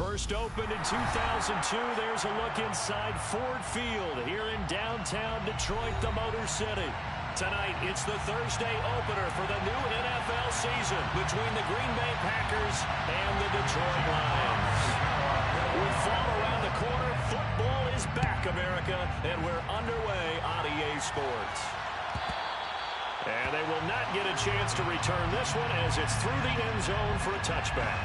First opened in 2002, there's a look inside Ford Field here in downtown Detroit, the Motor City. Tonight, it's the Thursday opener for the new NFL season between the Green Bay Packers and the Detroit Lions. With fall around the corner, football is back, America, and we're underway on EA Sports. And they will not get a chance to return this one as it's through the end zone for a touchback.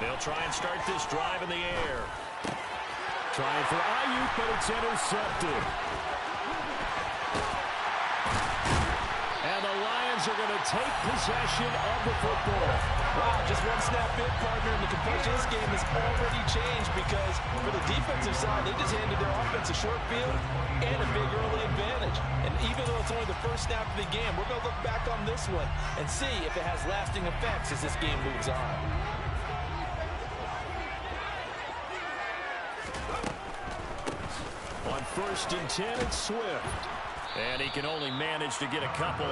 They'll try and start this drive in the air. Trying for Ayuk, but it's intercepted. And the Lions are going to take possession of the football. Wow, just one snap in, partner, and the complexion of this game has already changed because for the defensive side, they just handed their offense a short field and a big early advantage. And even though it's only the first snap of the game, we're going to look back on this one and see if it has lasting effects as this game moves on. First and 10, it's Swift. And he can only manage to get a couple.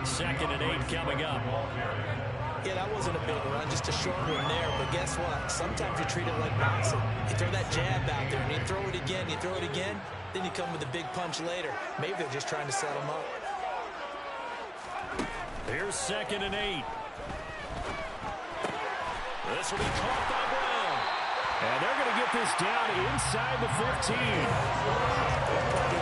2nd and 8 coming up. Yeah, that wasn't a big run, just a short one there. But guess what? Sometimes you treat it like boxing. You throw that jab out there, and you throw it again, you throw it again, then you come with a big punch later. Maybe they're just trying to set him up. Here's 2nd and 8. This will be caught by Brown. And they're going to get this down inside the 15.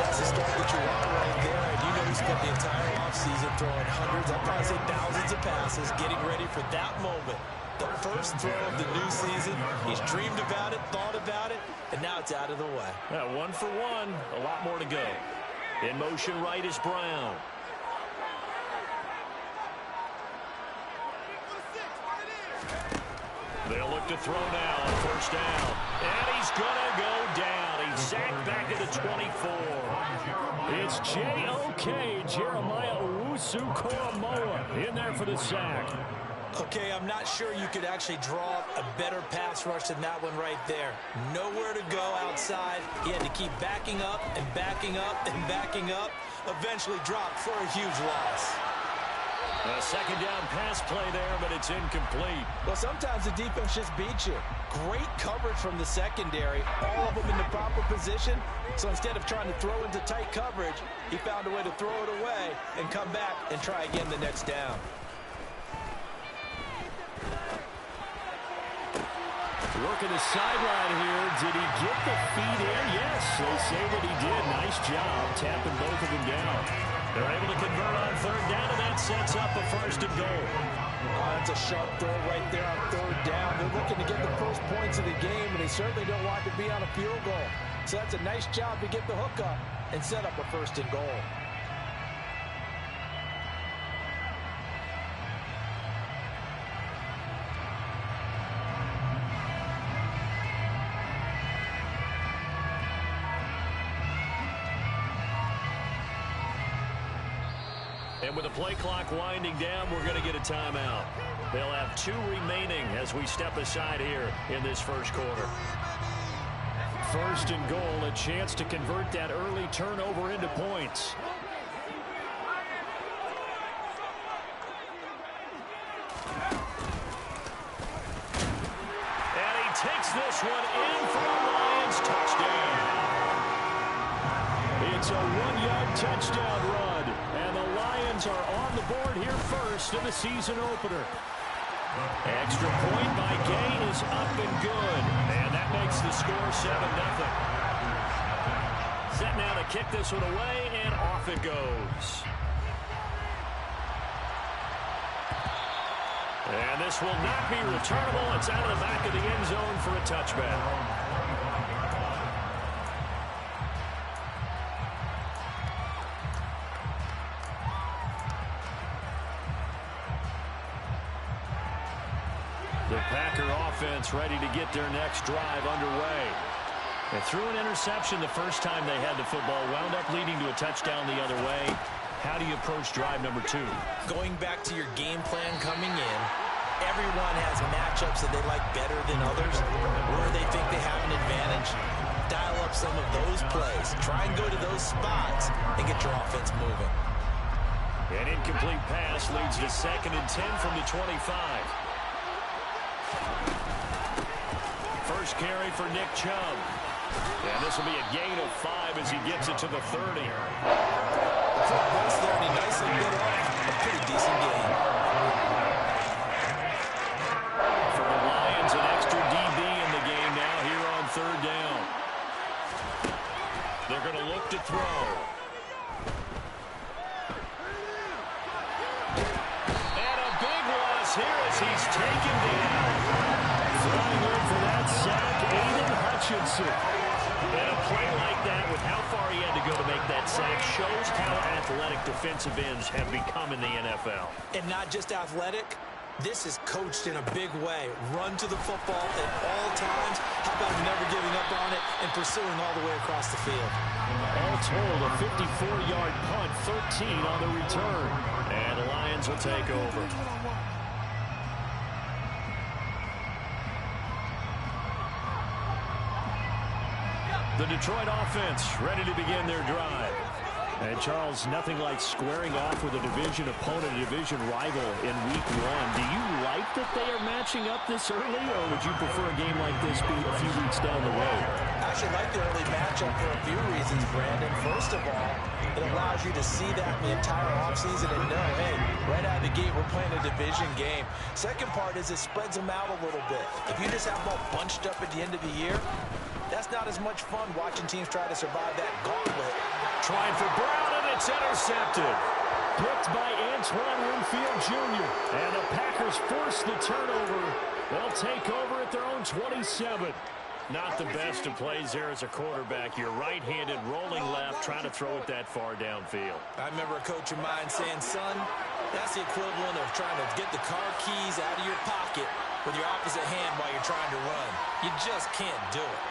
That's the start that you want right there. And you know he spent the entire offseason throwing hundreds, I'd probably say thousands of passes, getting ready for that moment. The first throw of the new season. He's dreamed about it, thought about it, and now it's out of the way. Yeah, 1 for 1. A lot more to go. In motion right is Brown. They'll look to throw now on 1st down. And he's going to go down. He's sacked back at the 24. It's J.O.K. Jeremiah Owusu-Koramoah in there for the sack. Okay, I'm not sure you could actually draw up a better pass rush than that one right there. Nowhere to go outside. He had to keep backing up and backing up and backing up. Eventually dropped for a huge loss. A 2nd down pass play there, but it's incomplete. Well, sometimes the defense just beats you. Great coverage from the secondary. All of them in the proper position. So instead of trying to throw into tight coverage, he found a way to throw it away and come back and try again the next down. Working the sideline here. Did he get the feet in? Yes, they say that he did. Nice job tapping both of them down. They're able to convert on 3rd down, and that sets up a 1st and goal. That's a sharp throw right there on 3rd down. They're looking to get the first points of the game, and they certainly don't want to be on a field goal. So that's a nice job to get the hook up and set up a 1st and goal. And with the play clock winding down, we're going to get a timeout. They'll have 2 remaining as we step aside here in this 1st quarter. 1st and goal, a chance to convert that early turnover into points. And he takes this one in for a Lions touchdown. It's a 1-yard touchdown run. And the Lions are on the board here first in the season opener. Extra point by Gain is up and good. And that makes the score 7-0. Set now to kick this one away, and off it goes. And this will not be returnable. It's out of the back of the end zone for a touchback. The Packer offense ready to get their next drive underway. They threw an interception the first time they had the football, wound up leading to a touchdown the other way. How do you approach drive number 2? Going back to your game plan coming in, everyone has matchups that they like better than others, where they think they have an advantage. Dial up some of those plays. Try and go to those spots and get your offense moving. An incomplete pass leads to 2nd and 10 from the 25. First carry for Nick Chubb. And this will be a gain of 5 as he gets it to the 30. Once there, and he nicely bit off a pretty decent gain. For the Lions, an extra DB in the game now here on 3rd down. They're going to look to throw. And a big loss here as he's taken down. Throwing in for that sack, Aiden Hutchinson. And a play like that with how far he had to go to make that sack shows how athletic defensive ends have become in the NFL. And not just athletic, this is coached in a big way. Run to the football at all times. How about never giving up on it and pursuing all the way across the field? All told, a 54-yard punt, 13 on the return. And the Lions will take over. The Detroit offense ready to begin their drive. And, Charles, nothing like squaring off with a division opponent, a division rival in Week 1. Do you like that they are matching up this early, or would you prefer a game like this be a few weeks down the road? I actually like the early matchup for a few reasons, Brandon. First of all, it allows you to see that in the entire offseason and know, hey, right out of the gate, we're playing a division game. Second part is it spreads them out a little bit. If you just have them all bunched up at the end of the year, that's not as much fun watching teams try to survive that gauntlet. Trying for Brown, and it's intercepted. Picked by Antoine Winfield Jr. And the Packers force the turnover. They'll take over at their own 27. Not the best of plays there as a quarterback. You're right-handed, rolling left, trying to throw it that far downfield. I remember a coach of mine saying, son, that's the equivalent of trying to get the car keys out of your pocket with your opposite hand while you're trying to run. You just can't do it.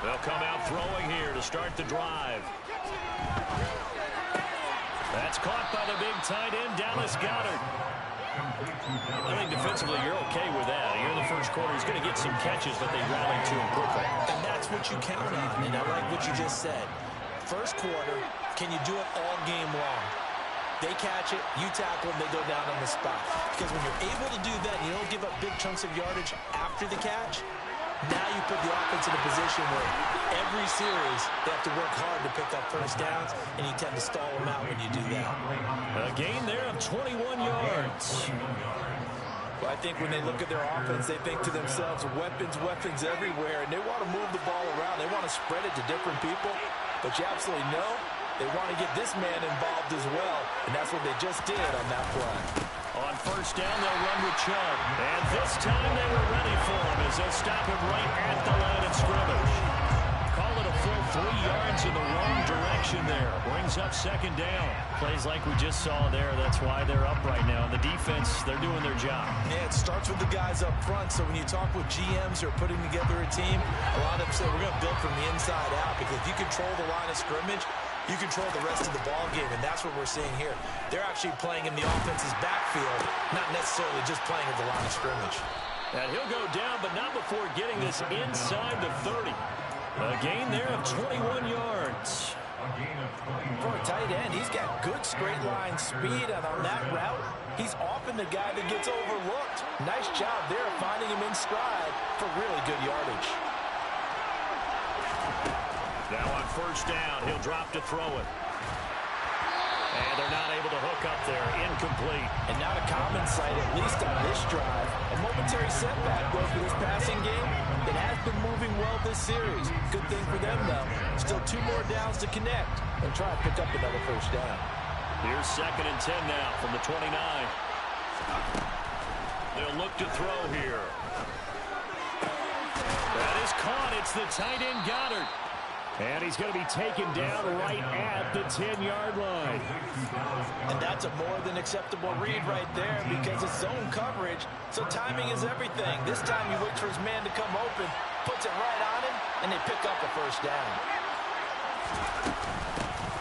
They'll come out throwing here to start the drive. That's caught by the big tight end, Dallas Goedert. I think defensively you're okay with that. Here in the first quarter, he's going to get some catches, but they rally to him quickly. And that's what you count on, and I like what you just said. First quarter, can you do it all game long? They catch it, you tackle them, they go down on the spot. Because when you're able to do that, and you don't give up big chunks of yardage after the catch, now you put the offense in a position where every series they have to work hard to pick up first downs, and you tend to stall them out when you do that. A gain there of 21 yards. Well, I think when they look at their offense, they think to themselves, weapons, weapons everywhere, and they want to move the ball around. They want to spread it to different people, but you absolutely know they want to get this man involved as well, and that's what they just did on that play. On first down, they'll run with Chubb. And this time they were ready for him as they'll stop him right at the line of scrimmage. Call it a full 3 yards in the wrong direction there. Brings up 2nd down. Plays like we just saw there. That's why they're up right now. The defense, they're doing their job. Yeah, it starts with the guys up front. So when you talk with GMs who are putting together a team, a lot of them say we're going to build from the inside out, because if you control the line of scrimmage, you control the rest of the ball game, and that's what we're seeing here. They're actually playing in the offense's backfield, not necessarily just playing at the line of scrimmage. And he'll go down, but not before getting this inside the 30. A gain there of 21 yards. For a tight end, he's got good straight line speed, and on that route, he's often the guy that gets overlooked. Nice job there finding him in stride for really good yardage. Now on first down, he'll drop to throw it. And they're not able to hook up there. Incomplete. And not a common sight, at least on this drive. A momentary setback, though, for this passing game that has been moving well this series. Good thing for them, though. Still 2 more downs to connect and try to pick up another first down. Here's 2nd and 10 now from the 29. They'll look to throw here. That is caught. It's the tight end, Goedert. And he's going to be taken down right at the 10-yard line. And that's a more than acceptable read right there, because it's zone coverage, so timing is everything. This time he waits for his man to come open, puts it right on him, and and they pick up a first down.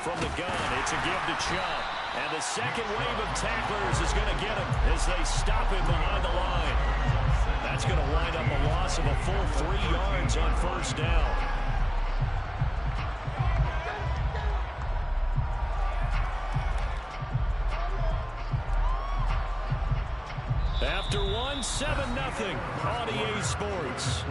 From the gun, it's a give to Chubb. And the second wave of tacklers is going to get him as they stop him behind the line. That's going to wind up a loss of a full 3 yards on first down. After one, 7-0 on EA Sports.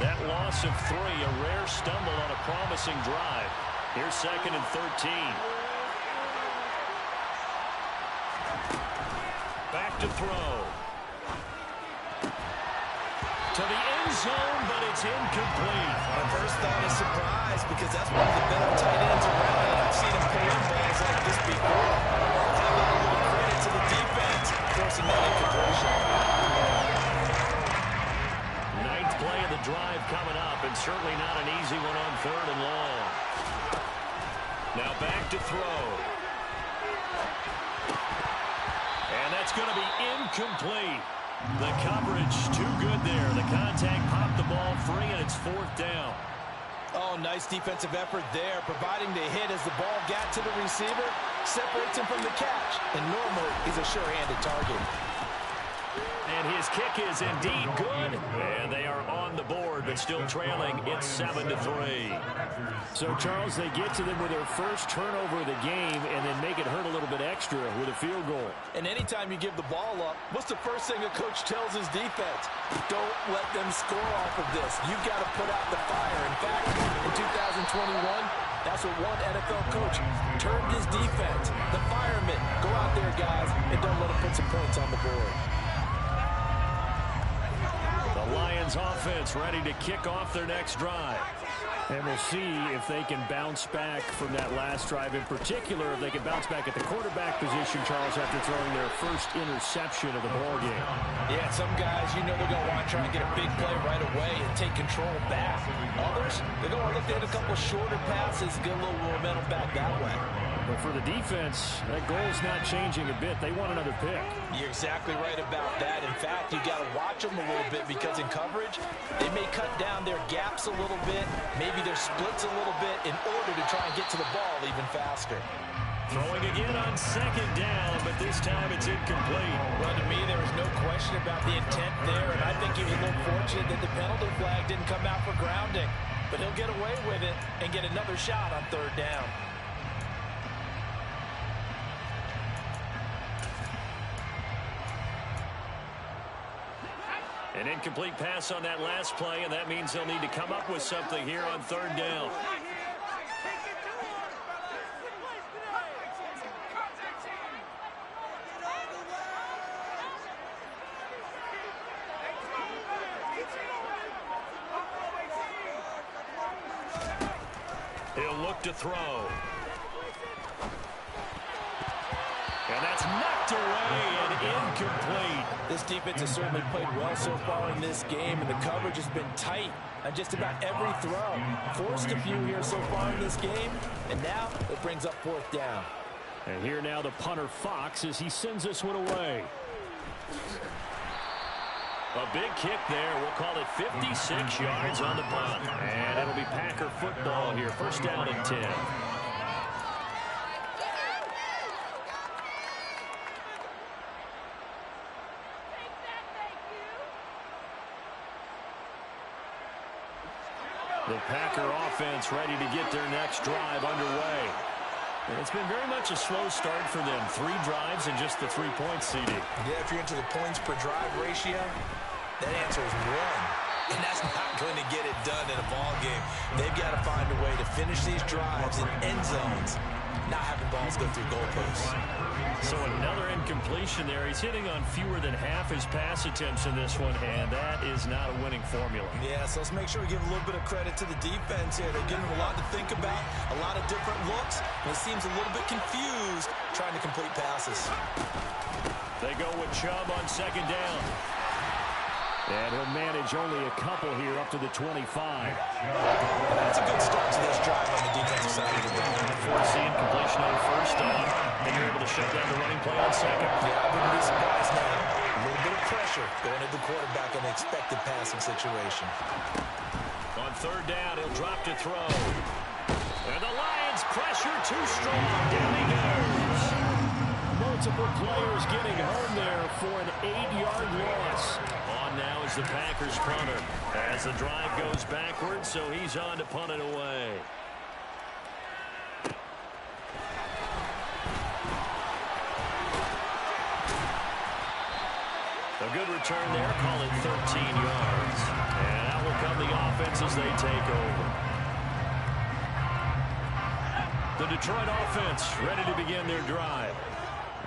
That loss of 3, a rare stumble on a promising drive. Here's 2nd and 13. Back to throw. To the end zone, but it's incomplete. My first thought is surprise because that's one of the better tight ends around, and I've seen him pull in balls like this before. How about a little credit to the defense forcing that incompletion? Play of the drive coming up, and certainly not an easy one on 3rd and long. Now back to throw. And that's going to be incomplete. The coverage too good there. The contact popped the ball free, and it's 4th down. Oh, nice defensive effort there, providing the hit as the ball got to the receiver, separates him from the catch. And normally, he's a sure-handed target. And his kick is indeed good. And they are on the board, but still trailing. It's 7-3. So, Charles, they get to them with their first turnover of the game and then make it hurt a little bit extra with a field goal. And anytime you give the ball up, what's the first thing a coach tells his defense? Don't let them score off of this. You've got to put out the fire. In fact, in 2021, that's what one NFL coach termed his defense. The firemen. Go out there, guys, and don't let them put some points on the board. The Lions offense ready to kick off their next drive. And we'll see if they can bounce back from that last drive. In particular, if they can bounce back at the quarterback position, Charles, after throwing their first interception of the ballgame. Yeah, some guys, you know they're going to want to try and get a big play right away and take control back. Others, they're going to look at a couple shorter passes, get a little momentum back that way. But for the defense, that goal's not changing a bit. They want another pick. You're exactly right about that. In fact, you got to watch them a little bit because in coverage, they may cut down their gaps a little bit, maybe their splits a little bit in order to try and get to the ball even faster. Throwing again on 2nd down, but this time it's incomplete. Well, to me, there was no question about the intent there, and I think he was a little fortunate that the penalty flag didn't come out for grounding. But he'll get away with it and get another shot on 3rd down. An incomplete pass on that last play, and that means they'll need to come up with something here on 3rd down. He'll look to throw. And that's knocked away and incomplete. This defense has certainly played well so far in this game, and the coverage has been tight on just about every throw. Forced a few here so far in this game, and now it brings up 4th down. And here now the punter Fox as he sends this one away. A big kick there. We'll call it 56 yards on the punt. And it'll be Packer football here. 1st down and 10. The Packer offense ready to get their next drive underway. And it's been very much a slow start for them. 3 drives and just the 3 points, CD. Yeah, if you're into the points per drive ratio, that answer is 1. And that's not going to get it done in a ball game. They've got to find a way to finish these drives in end zones, not having balls go through goalposts. So another incompletion there. He's hitting on fewer than half his pass attempts in this one, and that is not a winning formula. Yeah, so let's make sure we give a little bit of credit to the defense here. They're giving them a lot to think about, a lot of different looks, and he seems a little bit confused trying to complete passes. They go with Chubb on second down. And he'll manage only a couple here up to the 25. That's a good start to this drive on the defensive side of the ball. Forcing completion on first down, and you're able to shut down the running play on second. Yeah, I wouldn't be surprised now. A little bit of pressure going at the quarterback in the expected passing situation. On third down, he'll drop to throw. And the Lions pressure too strong. Down he goes. Multiple players getting home there for an 8-yard loss. On now is the Packers punter as the drive goes backwards, so he's on to punt it away. A good return there, call it 13 yards. And out will come the offense as they take over. The Detroit offense ready to begin their drive.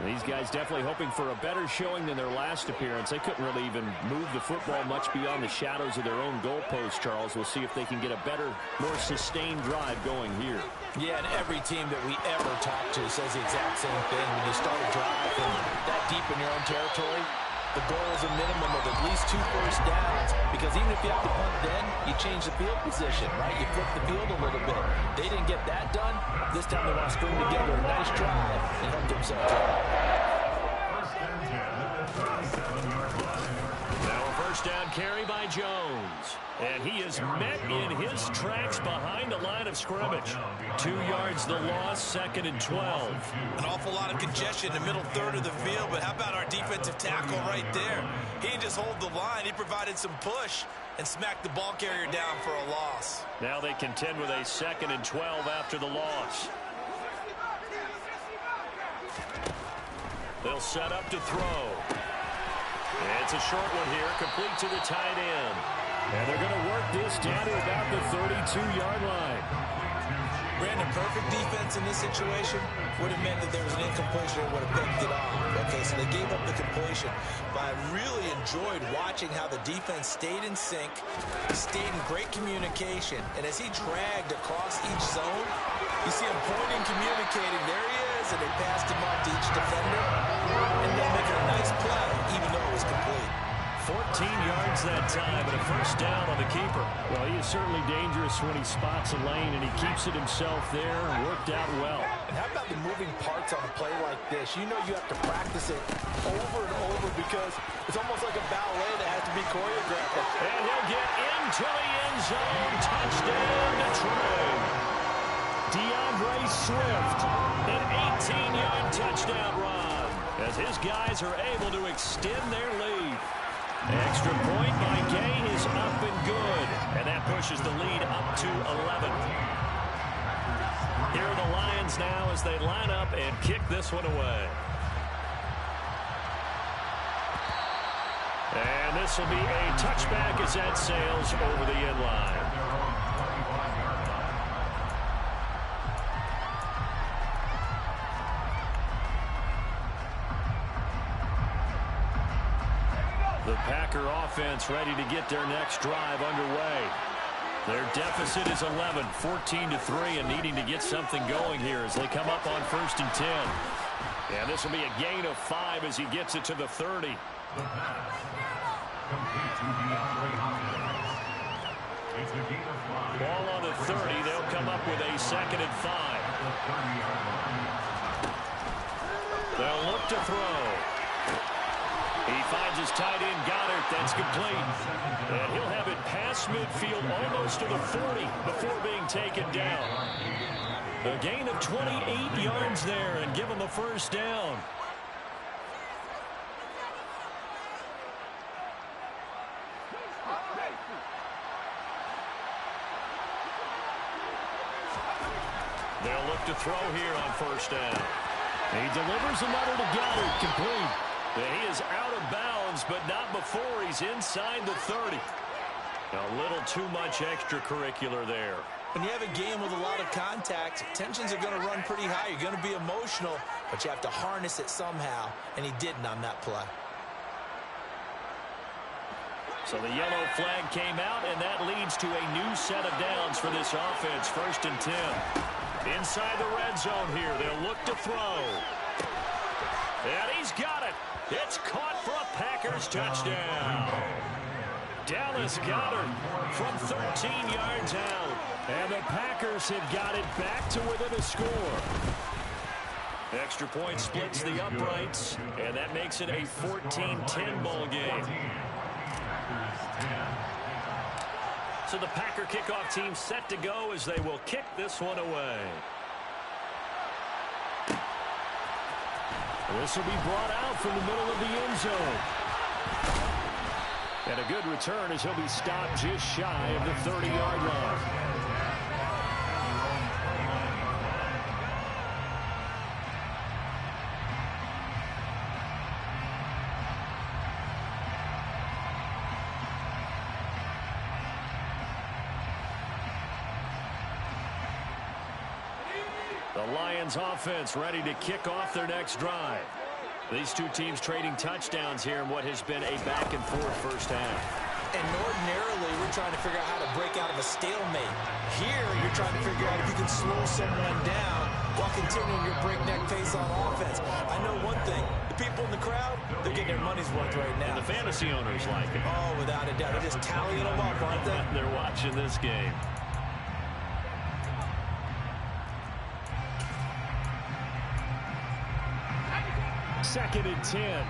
These guys definitely hoping for a better showing than their last appearance. They couldn't really even move the football much beyond the shadows of their own goalpost, Charles. We'll see if they can get a better, more sustained drive going here. Yeah, and every team that we ever talk to says the exact same thing. When you start a drive from that deep in your own territory, the goal is a minimum of at least 2 first downs, because even if you have to punt then, you change the field position, right? You flip the field a little bit. They didn't get that done. This time they want to string together a nice drive and help themselves out. Now a first down carry by Jones. And he is met in his tracks behind the line of scrimmage. 2 yards the loss, second and 12. An awful lot of congestion in the middle third of the field, but how about our defensive tackle right there? He didn't just hold the line, he provided some push and smacked the ball carrier down for a loss. Now they contend with a second and 12 after the loss. They'll set up to throw. It's a short one here, complete to the tight end. And they're going to work this down to about the 32-yard line. Brandon, perfect defense in this situation would have meant that there was an incompletion and would have picked it off. Okay, so they gave up the completion. But I really enjoyed watching how the defense stayed in sync, stayed in great communication. And as he dragged across each zone, you see him pointing, communicating. There he is, and they passed him off to each defender. And then making a nice play, even though it was complete. 14 yards that time, and a first down on the keeper. Well, he is certainly dangerous when he spots a lane, and he keeps it himself there. Worked out well. And how about the moving parts on a play like this? You know you have to practice it over and over because it's almost like a ballet that has to be choreographed. And he'll get into the end zone. Touchdown, Detroit. DeAndre Swift, an 18-yard touchdown run, as his guys are able to extend their lead. Extra point by Gay is up and good, and that pushes the lead up to 11. Here are the Lions now as they line up and kick this one away. And this will be a touchback as that sails over the end line. The Packer offense ready to get their next drive underway. Their deficit is 11, 14-3, and needing to get something going here as they come up on first and 10. And this will be a gain of 5 as he gets it to the 30. Ball on the 30. They'll come up with a second and 5. They'll look to throw. He finds his tight end, Goddard. That's complete. And he'll have it past midfield almost to the 40 before being taken down. A gain of 28 yards there and give him a first down. They'll look to throw here on first down. He delivers another to Goddard, complete. He is out of bounds, but not before he's inside the 30. A little too much extracurricular there. When you have a game with a lot of contact, tensions are going to run pretty high. You're going to be emotional, but you have to harness it somehow, and he didn't on that play. So the yellow flag came out, and that leads to a new set of downs for this offense. First and 10. Inside the red zone here. They'll look to throw. And he's got it. It's caught for a Packers touchdown. Dallas Goedert from 13 yards out. And the Packers have got it back to within a score. Extra point splits the uprights, and that makes it a 14-10 ball game. So the Packer kickoff team set to go as they will kick this one away. This will be brought out from the middle of the end zone. And a good return as he'll be stopped just shy of the 30-yard line. The Lions offense ready to kick off their next drive. These two teams trading touchdowns here in what has been a back-and-forth first half. And ordinarily, we're trying to figure out how to break out of a stalemate. Here, you're trying to figure out if you can slow someone down while continuing your breakneck pace on offense. I know one thing. The people in the crowd, they're getting their money's worth right now. And the fantasy owners like it. Oh, without a doubt. They're just tallying them up, aren't they? They're watching this game. Second and 10.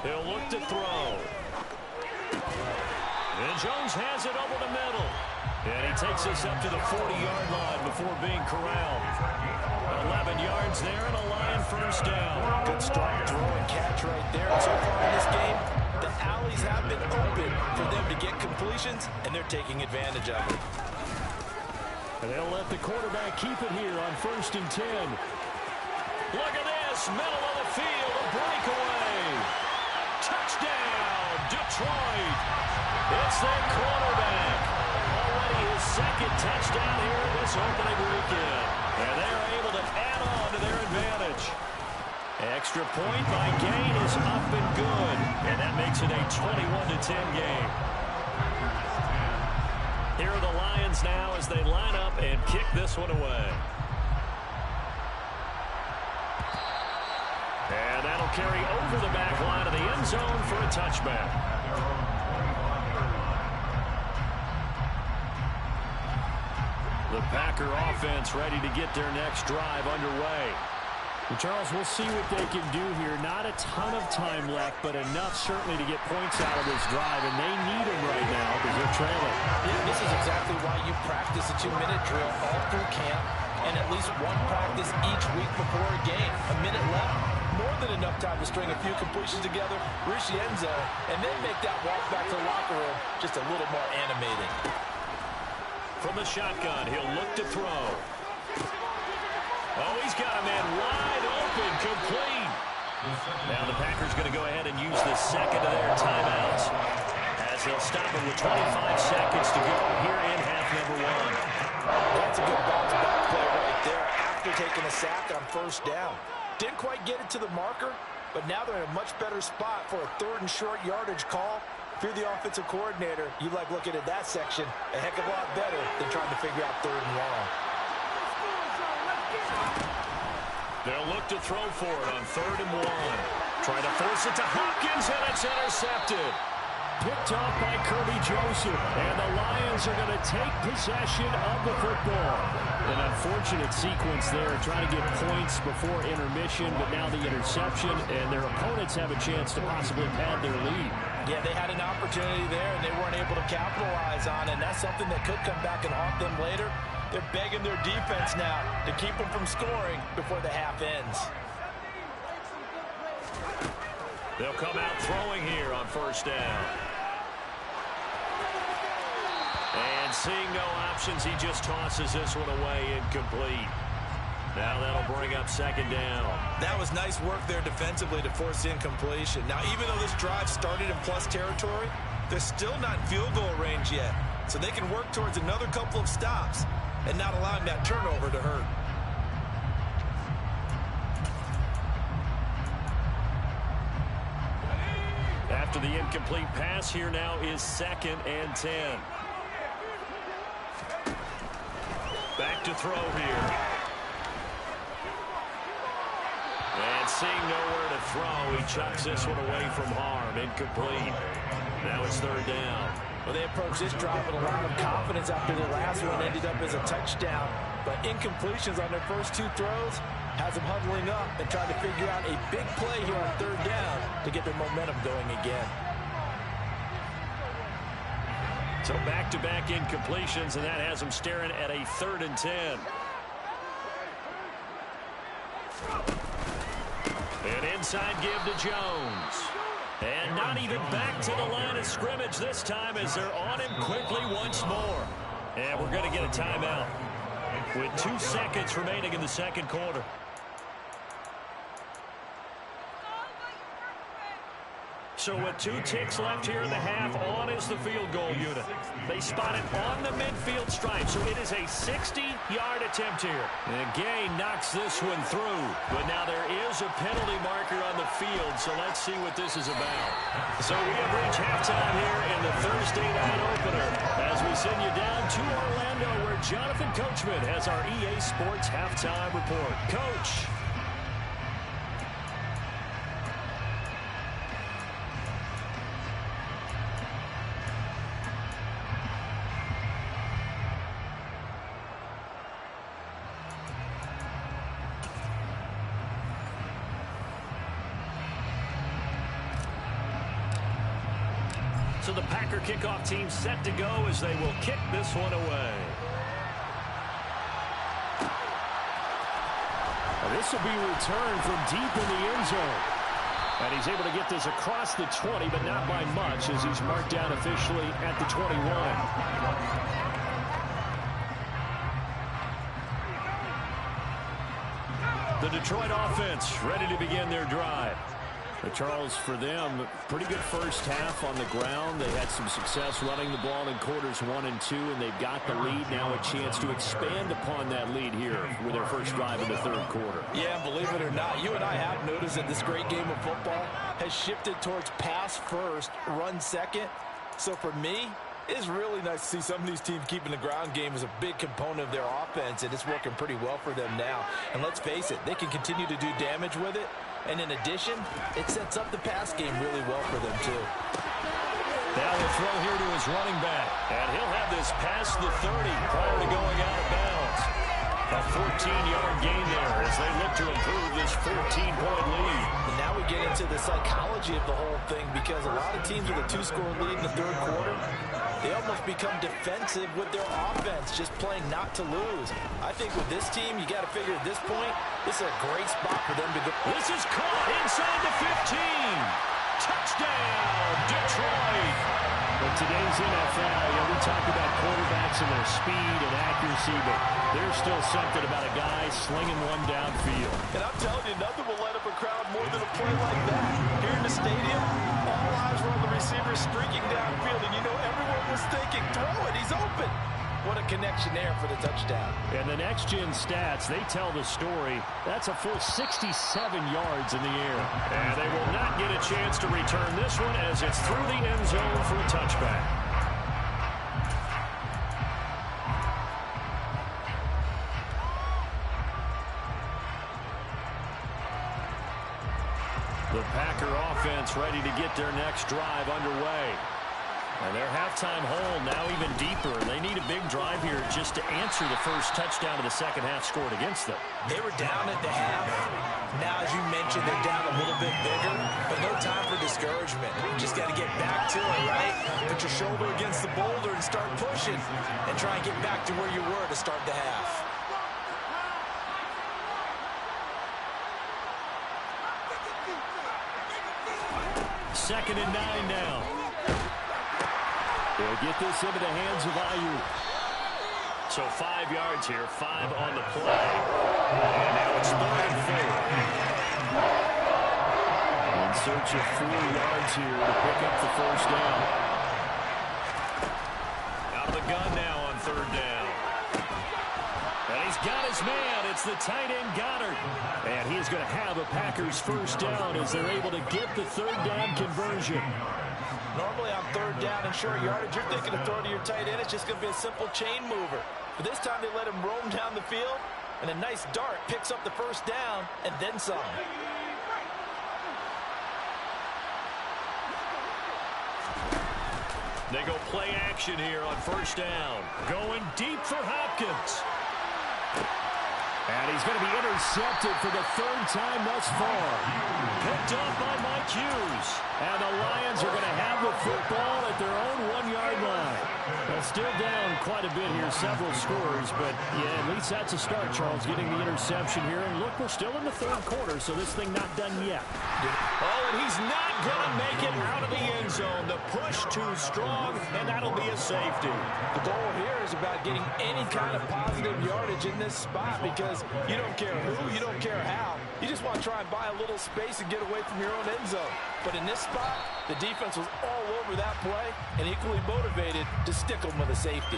He'll look to throw. And Jones has it over the middle. And he takes this up to the 40-yard line before being corralled. 11 yards there and a Lion first down. Good strong throw and catch right there. And so far in this game, the alleys have been open for them to get completions, and they're taking advantage of it. And they'll let the quarterback keep it here on 1st and 10. Look at this, middle of the field, a breakaway. Touchdown, Detroit. It's their quarterback. Already his second touchdown here this opening weekend. And they're able to add on to their advantage. Extra point by Gain is up and good. And that makes it a 21-10 game. Here are the Lions now as they line up and kick this one away. And that'll carry over the back line of the end zone for a touchback. The Packer offense ready to get their next drive underway. And Charles, we'll see what they can do here. Not a ton of time left, but enough certainly to get points out of this drive, and they need them right now because they're trailing. Yeah, this is exactly why you practice a 2-minute drill all through camp and at least one practice each week before a game. A minute left, more than enough time to string a few completions together, reach the end zone, and then make that walk back to the locker room just a little more animating. From the shotgun, he'll look to throw. Oh, he's got a man wide open, complete. Now the Packers going to go ahead and use the second of their timeouts as they'll stop it with 25 seconds to go here in half number one. That's a good bounce-back play right there after taking a sack on first down. Didn't quite get it to the marker, but now they're in a much better spot for a 3rd and short yardage call. If you're the offensive coordinator, you like looking at that section a heck of a lot better than trying to figure out 3rd and long. They'll look to throw for it on 3rd and 1. Trying to force it to Hopkins, and it's intercepted. Picked off by Kirby Joseph, and the Lions are going to take possession of the football. An unfortunate sequence there, trying to get points before intermission, but now the interception, and their opponents have a chance to possibly pad their lead. Yeah, they had an opportunity there, and they weren't able to capitalize on it, and that's something that could come back and haunt them later. They're begging their defense now to keep them from scoring before the half ends. They'll come out throwing here on first down. And seeing no options, he just tosses this one away incomplete. Now that'll bring up 2nd down. That was nice work there defensively to force incompletion. Now, even though this drive started in plus territory, they're still not in field goal range yet. So they can work towards another couple of stops and not allowing that turnover to hurt. after the incomplete pass. Here now is 2nd and 10. Back to throw here. And seeing nowhere to throw, he chucks this one away from harm. Incomplete. Now it's 3rd down. Well, they approached this drive with a lot of confidence after their last one ended up as a touchdown. But incompletions on their first 2 throws has them huddling up and trying to figure out a big play here on 3rd down to get their momentum going again. So back-to-back incompletions, and that has them staring at a 3rd and 10. An inside give to Jones. And not even back to the line of scrimmage this time as they're on him quickly once more. And we're going to get a timeout with 2 seconds remaining in the 2nd quarter. So with 2 ticks left here in the half, on is the field goal unit. They spot it on the midfield stripe, so it is a 60-yard attempt here. And Gay knocks this one through, but now there is a penalty marker on the field, so let's see what this is about. So we have reached halftime here in the Thursday night opener as we send you down to Orlando where Jonathan Coachman has our EA Sports halftime report. Coach. So the Packer kickoff team set to go as they will kick this one away. This will be returned from deep in the end zone. And he's able to get this across the 20, but not by much as he's marked down officially at the 21. The Detroit offense ready to begin their drive. Charles, for them, pretty good first half on the ground. They had some success running the ball in quarters 1 and 2, and they've got the lead. Now a chance to expand upon that lead here with their first drive in the 3rd quarter. Yeah, believe it or not, you and I have noticed that this great game of football has shifted towards pass first, run second. So for me, it's really nice to see some of these teams keeping the ground game as a big component of their offense, and it's working pretty well for them now. And let's face it, they can continue to do damage with it. And in addition, it sets up the pass game really well for them, too. Now the throw here to his running back. And he'll have this past the 30 prior to going out of bounds. A 14-yard gain there as they look to improve this 14-point lead. And now we get into the psychology of the whole thing because a lot of teams with a 2-score lead in the 3rd quarter, they almost become defensive with their offense, just playing not to lose. I think with this team, you got to figure at this point, this is a great spot for them to go. This is caught inside the 15. Touchdown, Detroit. In today's NFL, we talk about quarterbacks and their speed and accuracy, but there's still something about a guy slinging one downfield. And I'm telling you, nothing will light up a crowd more than a play like that. Here in the stadium, all eyes were on the receiver streaking downfield, and you know everyone was thinking, throw it, he's open. What a connection there for the touchdown. And the next-gen stats, they tell the story. That's a full 67 yards in the air. And they will not get a chance to return this one as it's through the end zone for a touchback. The Packer offense ready to get their next drive underway. And their halftime hole now even deeper. They need a big drive here just to answer the first touchdown of the 2nd half scored against them. They were down at the half. Now, as you mentioned, they're down a little bit bigger, but no time for discouragement. You just got to get back to it, right? Put your shoulder against the boulder and start pushing and try and get back to where you were to start the half. 2nd and 9 now. They'll get this into the hands of Ayuk. So 5 yards here, 5 on the play. And now it's 3rd and 4. In search of 4 yards here to pick up the first down. Out of the gun now on 3rd down. And he's got his man. It's the tight end Goddard. And he's going to have a Packers first down as they're able to get the 3rd down conversion. Normally on third down and short yardage, you're thinking of throwing to your tight end. It's just going to be a simple chain mover. But this time they let him roam down the field, and a nice dart picks up the first down and then some. They go play action here on first down. Going deep for Hopkins. And he's going to be intercepted for the third time thus far. Picked up by Mike Hughes. And the Lions are going to have the football at their own 1-yard line. Well, still down quite a bit here, several scores, but yeah, at least that's a start, Charles, getting the interception here. And look, we're still in the third quarter, so this thing not done yet. Oh, and he's not going to make it out of the end zone. The push too strong, and that'll be a safety. The goal here is about getting any kind of positive yardage in this spot because you don't care who, you don't care how. You just want to try and buy a little space and get away from your own end zone. But in this spot, the defense was all over that play and equally motivated to stick them with a safety.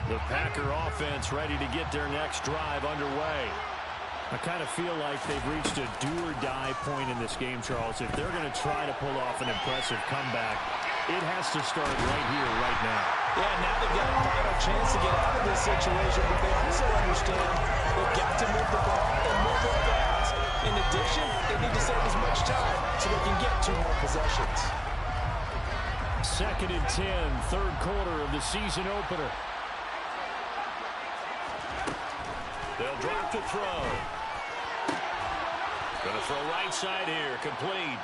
The Packer offense ready to get their next drive underway. I kind of feel like they've reached a do-or-die point in this game, Charles. If they're going to try to pull off an impressive comeback, it has to start right here, right now. Yeah, now they've got a final chance to get out of this situation, but they also understand they've got to move the ball and move it fast. In addition, they need to save as much time so they can get 2 more possessions. 2nd and 10, third quarter of the season opener. They'll drop to throw. Going to throw right side here, complete.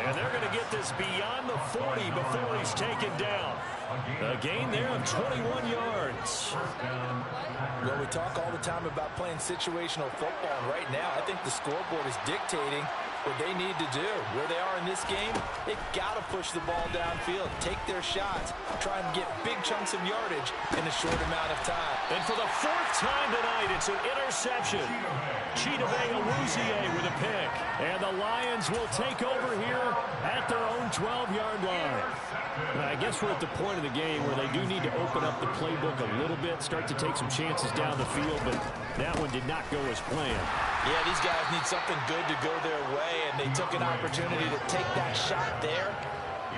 And they're going to get this beyond the 40 before he's taken down. A gain there of 21 yards. Well, we talk all the time about playing situational football, and right now I think the scoreboard is dictating what they need to do. Where they are in this game, they've got to push the ball downfield, take their shots, try and get big chunks of yardage in a short amount of time. And for the 4th time tonight, it's an interception. Chidobe Awuzie with a pick. And the Lions will take over here at their own 12-yard line. I guess we're at the point of the game where they do need to open up the playbook a little bit, start to take some chances down the field, but that one did not go as planned. Yeah, these guys need something good to go their way, and they took an opportunity to take that shot there,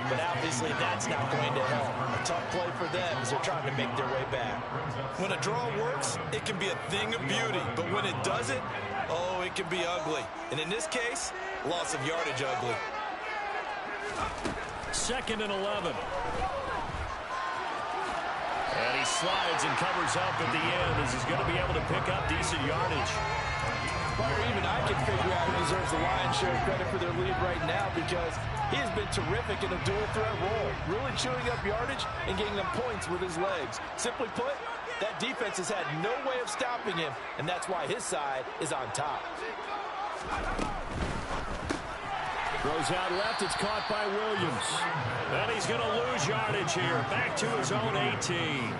but obviously that's not going to help. A tough play for them as they're trying to make their way back. When a draw works, it can be a thing of beauty, but when it doesn't, oh, it can be ugly. And in this case, loss of yardage ugly. 2nd and 11. And he slides and covers up at the end as he's going to be able to pick up decent yardage. Or even I can figure out who deserves the lion's share of credit for their lead right now because he has been terrific in a dual threat role, really chewing up yardage and getting them points with his legs. Simply put, that defense has had no way of stopping him, and that's why his side is on top. Throws out left. It's caught by Williams. And he's going to lose yardage here. Back to his own 18.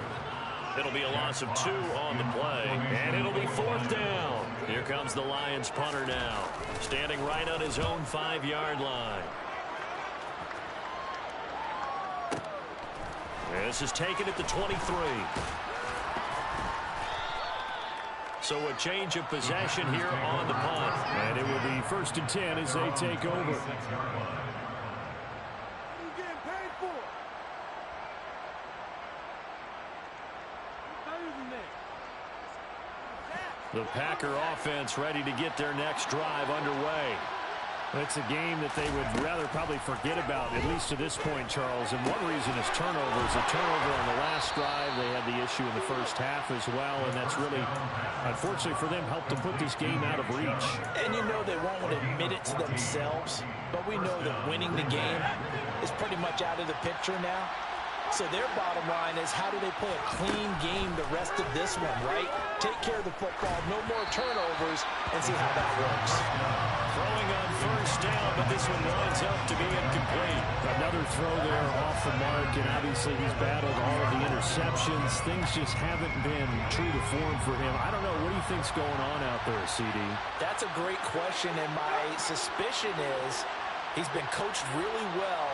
It'll be a loss of 2 on the play. And it'll be 4th down. Here comes the Lions punter now. Standing right on his own 5-yard line. This is taken at the 23. So a change of possession here on the punt. And it will be 1st and 10 as they take over. The Packer offense ready to get their next drive underway. It's a game that they would rather probably forget about, at least to this point, Charles. And one reason is turnovers. A turnover on the last drive. They had the issue in the first half as well, and that's really, unfortunately for them, helped to put this game out of reach. And you know they won't want to admit it to themselves, but we know that winning the game is pretty much out of the picture now. So their bottom line is, how do they play a clean game the rest of this one, right? Take care of the football, no more turnovers, and see how that works. Throwing on 1st down, but this one winds up to be incomplete. Another throw there off the mark, and obviously he's battled all of the interceptions. Things just haven't been true to form for him. I don't know. What do you think's going on out there, CD? That's a great question, and my suspicion is he's been coached really well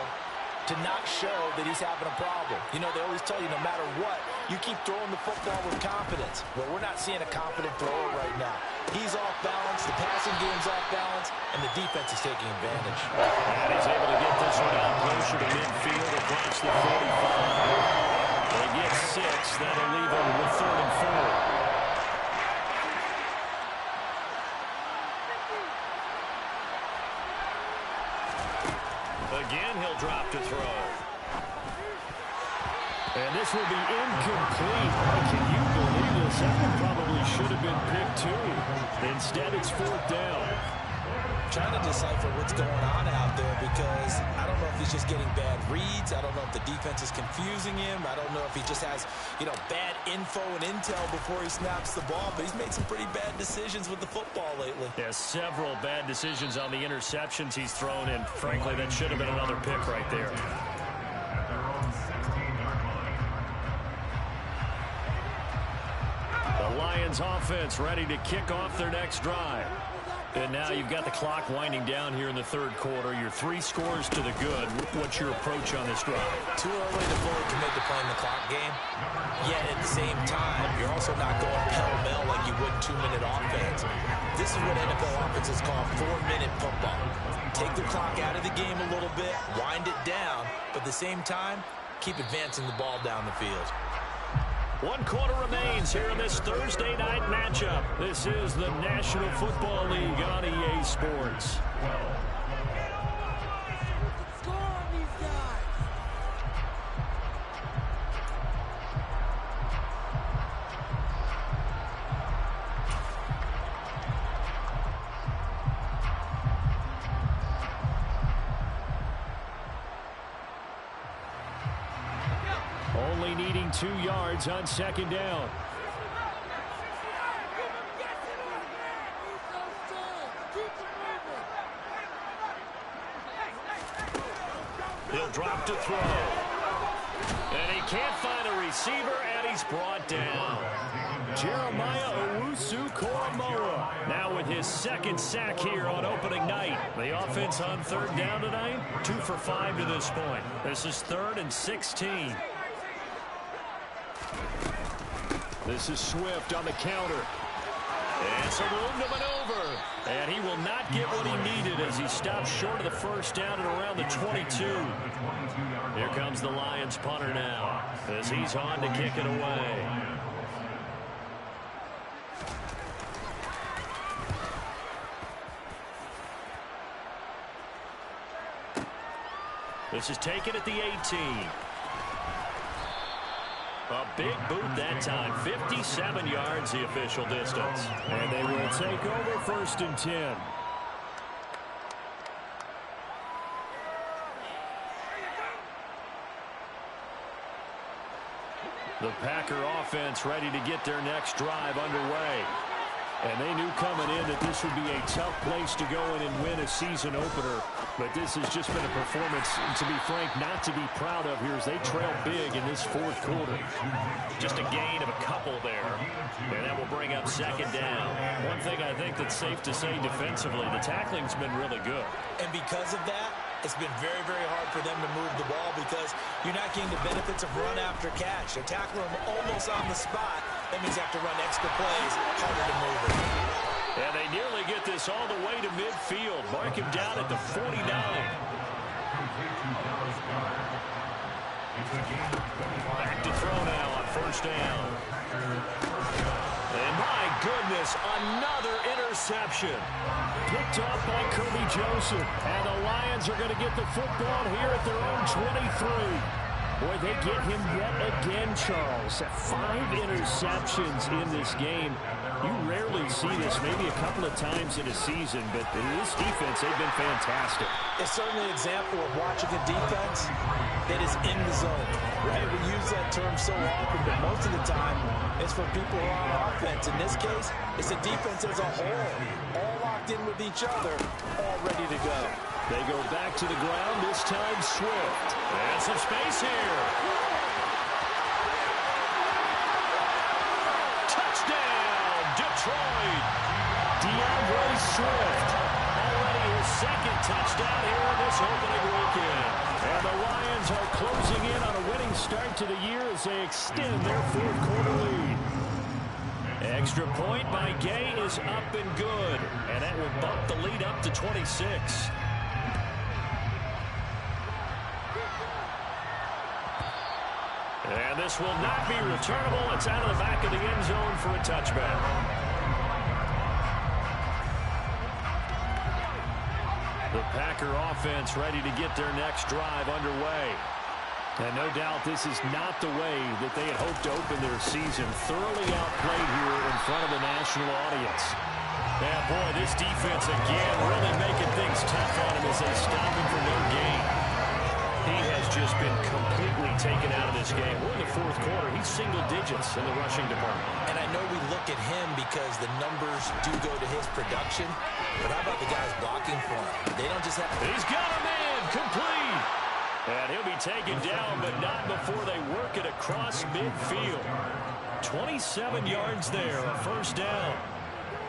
to not show that he's having a problem. You know, they always tell you no matter what, you keep throwing the football with confidence. Well, we're not seeing a confident thrower right now. He's off balance, the passing game's off balance, and the defense is taking advantage. And he's able to get this one out closer to midfield across the 45. They get 6. That'll leave him with 3rd and 4. Again, he'll drop to throw. And this will be incomplete. Can you believe this? That one probably should have been picked too. Instead, it's 4th down. Trying to decipher what's going on out there because I don't know if he's just getting bad reads. I don't know if the defense is confusing him. I don't know if he just has, bad info and intel before he snaps the ball. But he's made some pretty bad decisions with the football lately. Yeah, several bad decisions on the interceptions he's thrown in. Frankly, that should have been another pick right there. The Lions offense ready to kick off their next drive. And now you've got the clock winding down here in the 3rd quarter. Your 3 scores to the good. What's your approach on this drive? Too early to fully commit to playing the clock game. Yet at the same time, you're also not going pell-mell like you would in 2-minute offense. This is what NFL offenses call 4-minute football. Take the clock out of the game a little bit, wind it down, but at the same time, keep advancing the ball down the field. 1 quarter remains here in this Thursday night matchup. This is the National Football League on EA Sports. Only needing 2 yards on 2nd down. He'll drop to throw. And he can't find a receiver, and he's brought down. Jeremiah Owusu-Koramoah now with his 2nd sack here on opening night. The offense on 3rd down tonight, 2 for 5 to this point. This is 3rd and 16. This is Swift on the counter. And some room to maneuver. And he will not get what he needed as he stops short of the 1st down at around the 22. Here comes the Lions punter now as he's on to kick it away. This is taken at the 18. A big boot that time. 57 yards the official distance. And they will take over 1st and 10. The Packer offense ready to get their next drive underway. And they knew coming in that this would be a tough place to go in and win a season opener. But this has just been a performance, to be frank, not to be proud of here as they trail big in this 4th quarter. Just a gain of a couple there. And that will bring up 2nd down. One thing I think that's safe to say defensively, the tackling's been really good. And because of that, it's been very, very hard for them to move the ball because you're not getting the benefits of run after catch. They're tackling them almost on the spot. That means they have to run extra plays, harder to move it. And they nearly get this all the way to midfield. Mark him down at the 49. Back to throw now on 1st down. And my goodness, another interception. Picked up by Kirby Joseph. And the Lions are going to get the football here at their own 23. Boy, they get him yet again, Charles. 5 interceptions in this game. You rarely see this, maybe a couple of times in a season, but in this defense, they've been fantastic. It's certainly an example of watching a defense that is in the zone, right? We use that term so often, but most of the time, it's for people who are on offense. In this case, it's the defense as a whole, all locked in with each other, all ready to go. They go back to the ground, this time Swift. And some space here. Touchdown, Detroit. DeAndre Swift. Already his second touchdown here in this opening weekend. And the Lions are closing in on a winning start to the year as they extend their fourth quarter lead. Extra point by Gay is up and good. And that will bump the lead up to 26. And this will not be returnable. It's out of the back of the end zone for a touchback. The Packer offense ready to get their next drive underway. And no doubt this is not the way that they had hoped to open their season. Thoroughly outplayed here in front of the national audience. Yeah, boy, this defense again really making things tough on him as they stop him for no gain. He has just been completely taken out of this game. We're in the fourth quarter. He's single digits in the rushing department. And I know we look at him because the numbers do go to his production. But how about the guys blocking for him? They don't just have... He's got a man complete. And he'll be taken down, but not before they work it across midfield. 27 yards there, a first down.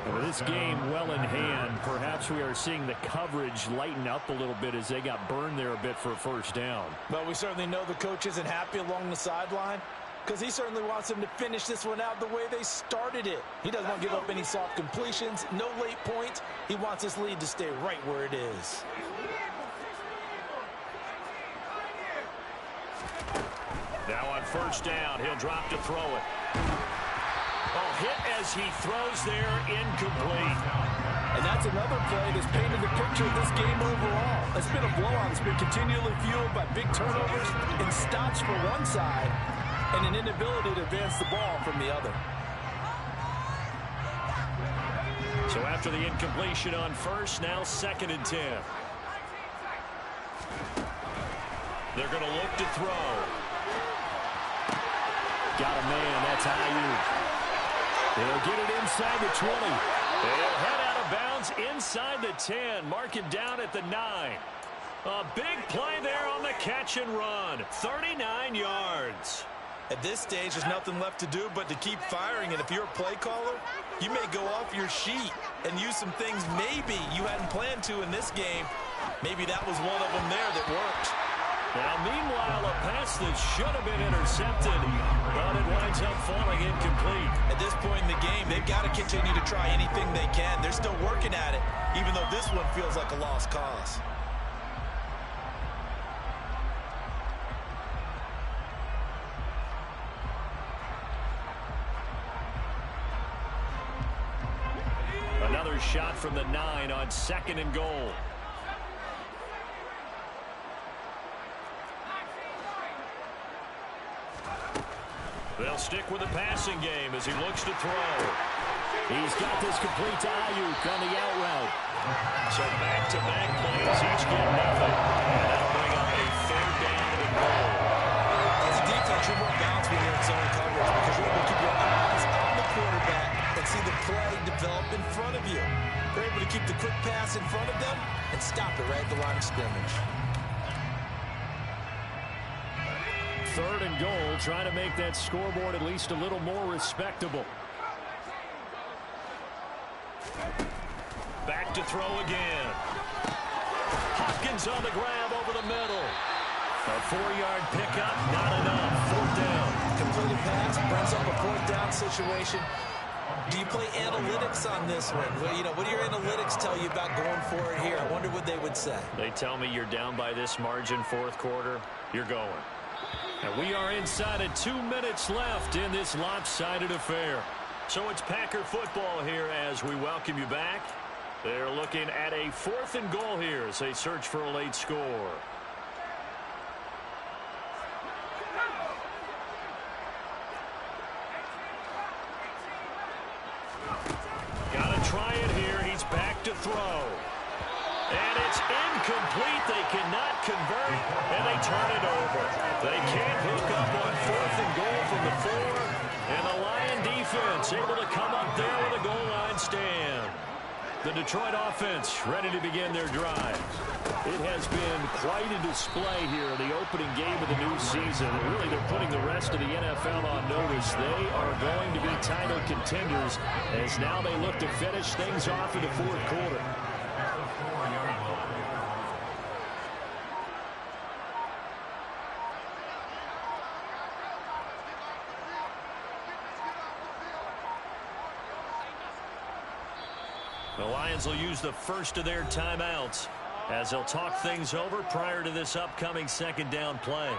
And with this game well in hand, perhaps we are seeing the coverage lighten up a little bit as they got burned there a bit for a first down. But we certainly know the coach isn't happy along the sideline because he certainly wants them to finish this one out the way they started it. He doesn't want to give up any soft completions, no late points. He wants this lead to stay right where it is. Now on first down, he'll drop to throw it. Oh, hit as he throws there, incomplete. And that's another play that's painted the picture of this game overall. It's been a blowout. It's been continually fueled by big turnovers and stops for one side and an inability to advance the ball from the other. So after the incompletion on first, now 2nd and 10. They're going to look to throw. Got a man, that's Ayuk. They'll get it inside the 20. They'll head out of bounds inside the 10. Mark it down at the 9. A big play there on the catch and run. 39 yards. At this stage, there's nothing left to do but to keep firing. And if you're a play caller, you may go off your sheet and use some things maybe you hadn't planned to in this game. Maybe that was one of them there that worked. Now, meanwhile, a pass that should have been intercepted, but it winds up falling incomplete. At this point in the game, they've got to continue to try anything they can. They're still working at it, even though this one feels like a lost cause. Another shot from the 9 on 2nd and goal. They'll stick with the passing game as he looks to throw. He's got this complete to Ayuk on the out route. So back-to-back plays, each get nothing. And that'll bring up a 3rd down and goal. As a defense, you're more balanced when you're in zone coverage because you're able to keep your eyes on the quarterback and see the play develop in front of you. They're able to keep the quick pass in front of them and stop it right at the line of scrimmage. 3rd and goal, trying to make that scoreboard at least a little more respectable. Back to throw again. Hopkins on the grab over the middle. A 4-yard pickup, not enough. 4th down. Completed pass, brings up a 4th down situation. Do you play analytics on this one? Well, you know, what do your analytics tell you about going for it here? I wonder what they would say. They tell me you're down by this margin 4th quarter, you're going. And we are inside of 2 minutes left in this lopsided affair. So it's Packer football here as we welcome you back. They're looking at a 4th and goal here as they search for a late score. Gotta try it here. He's back to throw. And it's incomplete. They cannot convert, and they turn it over. They can't hook up on 4th and goal from the 4. And the Lion defense able to come up there with a goal line stand. The Detroit offense ready to begin their drive. It has been quite a display here in the opening game of the new season. Really, they're putting the rest of the NFL on notice. They are going to be title contenders as now they look to finish things off in the 4th quarter. The Lions will use the first of their timeouts as they'll talk things over prior to this upcoming second down play.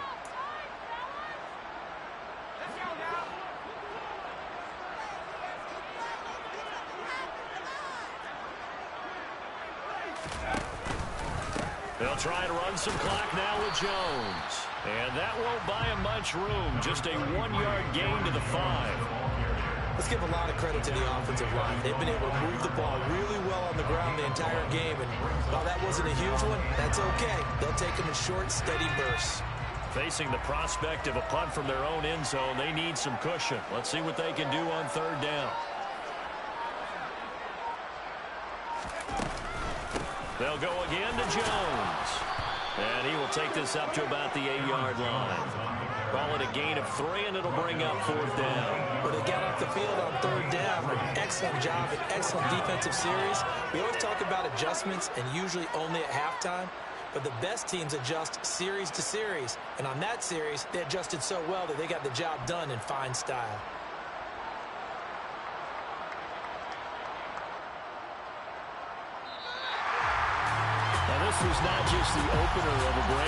They'll try to run some clock now with Jones. And that won't buy him much room. Just a 1-yard gain to the 5. Let's give a lot of credit to the offensive line. They've been able to move the ball really well on the ground the entire game. And while that wasn't a huge one, that's okay. They'll take them in short, steady bursts. Facing the prospect of a punt from their own end zone, they need some cushion. Let's see what they can do on third down. They'll go again to Jones. And he will take this up to about the 8-yard line. Call it a gain of 3, and it'll bring up fourth down. When they got off the field on third down, excellent job, an excellent defensive series. We always talk about adjustments and usually only at halftime. But the best teams adjust series to series. And on that series, they adjusted so well that they got the job done in fine style. Now, this was not just the opener of a brand